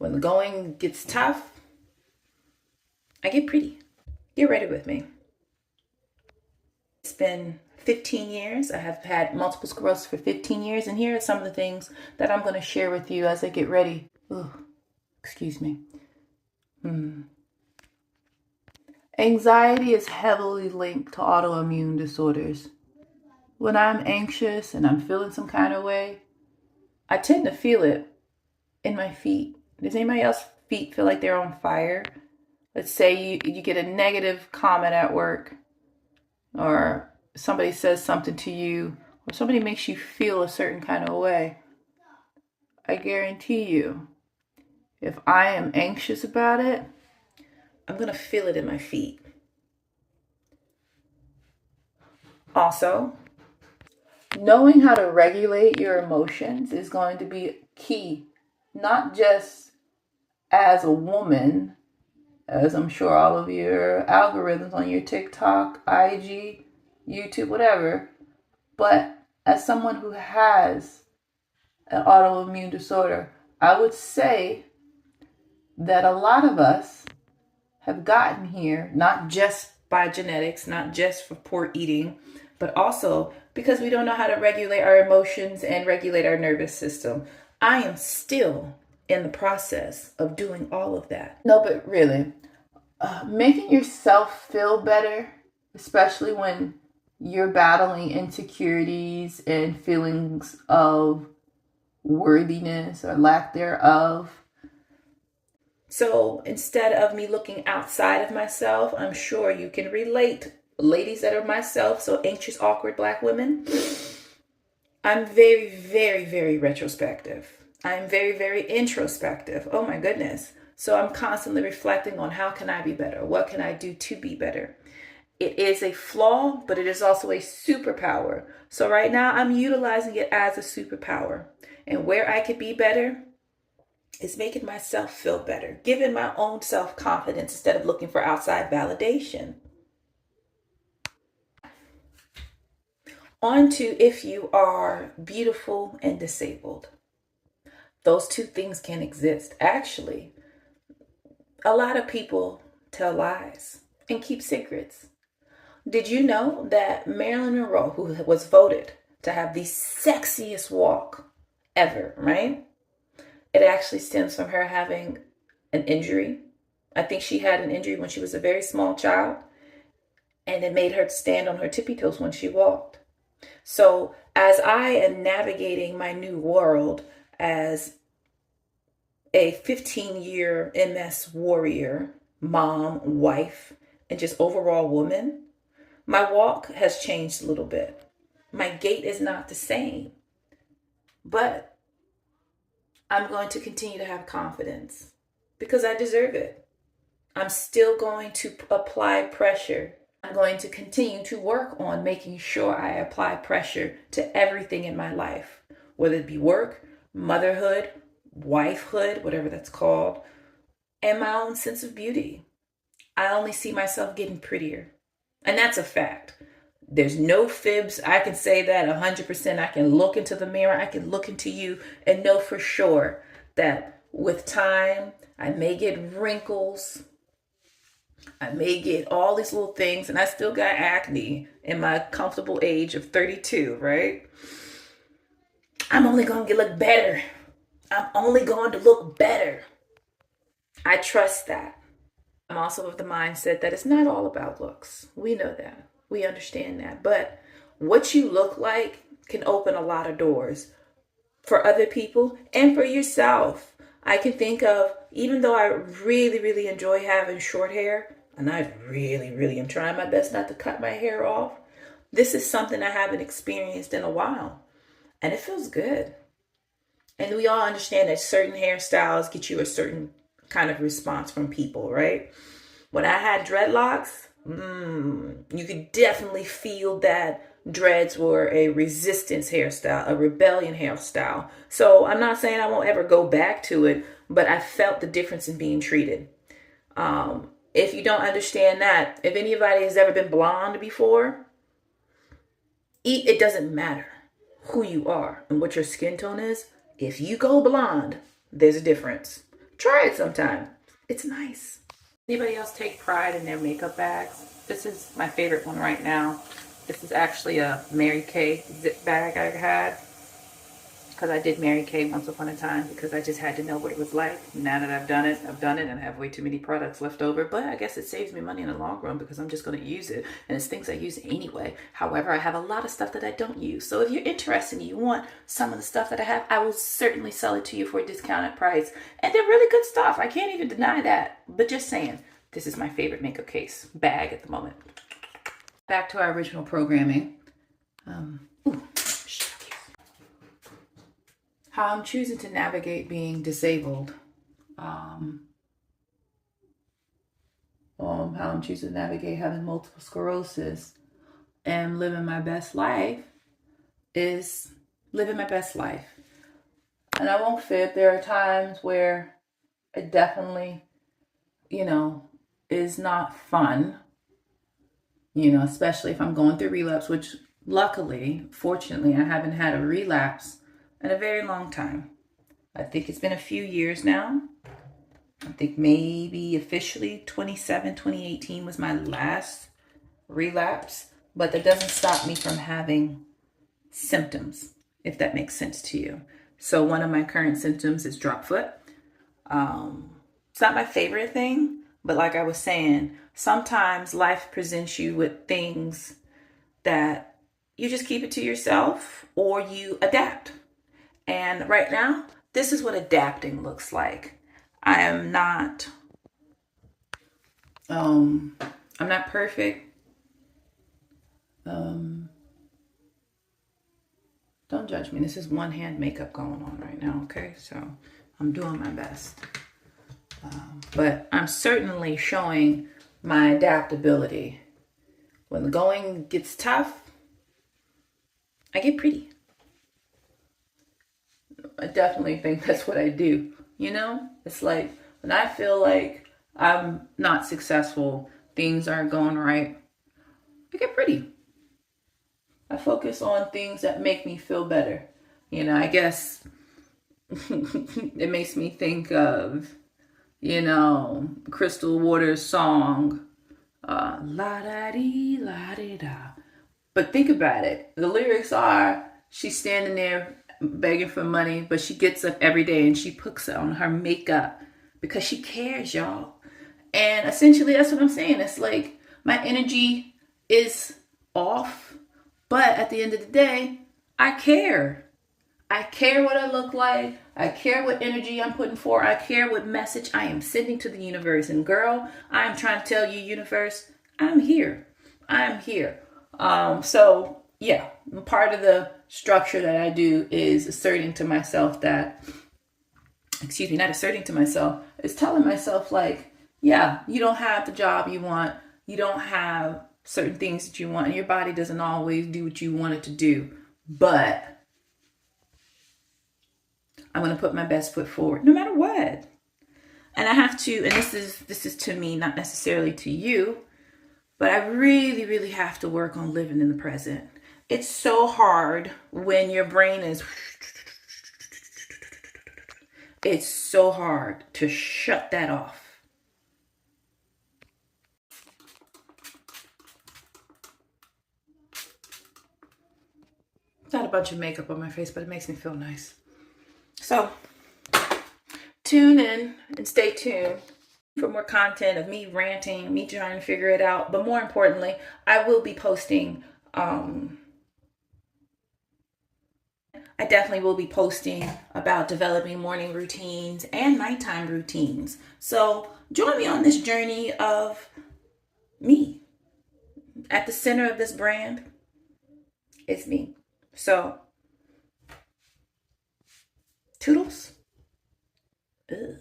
When the going gets tough, I get pretty. Get ready with me. It's been 15 years. I have had multiple sclerosis for 15 years, and here are some of the things that I'm going to share with you as I get ready. Excuse me. Anxiety is heavily linked to autoimmune disorders. When I'm anxious and I'm feeling some kind of way, I tend to feel it in my feet. Does anybody else's feet feel like they're on fire? Let's say you get a negative comment at work, or somebody says something to you, or somebody makes you feel a certain kind of way. I guarantee you, if I am anxious about it, I'm going to feel it in my feet. Also, knowing how to regulate your emotions is going to be key, not just as a woman, as I'm sure all of your algorithms on your TikTok, IG, YouTube, whatever, but as someone who has an autoimmune disorder, I would say that a lot of us have gotten here, not just by genetics, not just for poor eating, but also because we don't know how to regulate our emotions and regulate our nervous system. I am still in the process of doing all of that. No, but really, making yourself feel better, especially when you're battling insecurities and feelings of worthiness or lack thereof. So instead of me looking outside of myself, I'm sure you can relate, ladies that are myself, so anxious, awkward Black women. I'm very, very, very retrospective. I'm very, very introspective. Oh my goodness. So I'm constantly reflecting on how can I be better? What can I do to be better? It is a flaw, but it is also a superpower. So right now I'm utilizing it as a superpower. And where I could be better is making myself feel better, giving my own self-confidence instead of looking for outside validation. On to if you are beautiful and disabled. Those two things can exist. Actually, a lot of people tell lies and keep secrets. Did you know that Marilyn Monroe, who was voted to have the sexiest walk ever, right? It actually stems from her having an injury. I think she had an injury when she was a very small child, and it made her stand on her tippy toes when she walked. So as I am navigating my new world as a 15-year MS warrior, mom, wife, and just overall woman, my walk has changed a little bit. My gait is not the same, but I'm going to continue to have confidence because I deserve it. I'm still going to apply pressure. I'm going to continue to work on making sure I apply pressure to everything in my life, whether it be work, motherhood, wifehood, whatever that's called, and my own sense of beauty. I only see myself getting prettier. And that's a fact. There's no fibs. I can say that 100%. I can look into the mirror. I can look into you and know for sure that with time, I may get wrinkles. I may get all these little things, and I still got acne in my comfortable age of 32, right? I'm only going to look better. I'm only going to look better. I trust that. I'm also of the mindset that it's not all about looks. We know that. We understand that. But what you look like can open a lot of doors for other people and for yourself. I can think of, even though I really, really enjoy having short hair, and I really, really am trying my best not to cut my hair off, this is something I haven't experienced in a while. And it feels good. And we all understand that certain hairstyles get you a certain kind of response from people, right? When I had dreadlocks, you could definitely feel that dreads were a resistance hairstyle, a rebellion hairstyle. So I'm not saying I won't ever go back to it, but I felt the difference in being treated. If you don't understand that, if anybody has ever been blonde before, it doesn't matter who you are and what your skin tone is. If you go blonde, there's a difference. Try it sometime. It's nice. Anybody else take pride in their makeup bags? This is my favorite one right now. This is actually a Mary Kay zip bag I had, because I did Mary Kay once upon a time, because I just had to know what it was like. Now that I've done it, and I have way too many products left over. But I guess it saves me money in the long run, because I'm just going to use it. And it's things I use anyway. However, I have a lot of stuff that I don't use. So if you're interested and you want some of the stuff that I have, I will certainly sell it to you for a discounted price. And they're really good stuff. I can't even deny that. But just saying, this is my favorite makeup case bag at the moment. Back to our original programming. How I'm choosing to navigate being disabled. How I'm choosing to navigate having multiple sclerosis and living my best life is living my best life. And I won't fib, there are times where it definitely, is not fun, especially if I'm going through relapse, which luckily, fortunately, I haven't had a relapse in a very long time. I think it's been a few years now. I think maybe officially 2018 was my last relapse, but that doesn't stop me from having symptoms, if that makes sense to you. So one of my current symptoms is drop foot. It's not my favorite thing, but like I was saying, sometimes life presents you with things that you just keep it to yourself or you adapt. And right now, this is what adapting looks like. I'm not perfect. Don't judge me. This is one hand makeup going on right now, okay? So I'm doing my best. But I'm certainly showing my adaptability. When the going gets tough, I get pretty. I definitely think that's what I do. It's like when I feel like I'm not successful, things aren't going right, I get pretty. I focus on things that make me feel better. I guess it makes me think of, Crystal Waters' song, la-da-dee, la-dee-da. But think about it. The lyrics are, she's standing there begging for money, but she gets up every day and she puts on her makeup because she cares, y'all. And essentially that's what I'm saying. It's like my energy is off, but at the end of the day, I care. I care what I look like. I care what energy I'm putting forth. I care what message I am sending to the universe. And girl, I am trying to tell you, universe, I'm here. I'm here. So yeah, part of the structure that I do is asserting to myself that, not asserting to myself, is telling myself like, yeah, you don't have the job you want. You don't have certain things that you want. And your body doesn't always do what you want it to do. But I'm going to put my best foot forward no matter what. And I have to, and this is to me, not necessarily to you, but I really, really have to work on living in the present. It's so hard when your brain is, it's so hard to shut that off. Got a bunch of makeup on my face, but it makes me feel nice. So tune in and stay tuned for more content of me ranting, me trying to figure it out. But more importantly, I will be posting, I definitely will be posting about developing morning routines and nighttime routines. So join me on this journey of me. At the center of this brand, it's me. So, toodles. Ugh.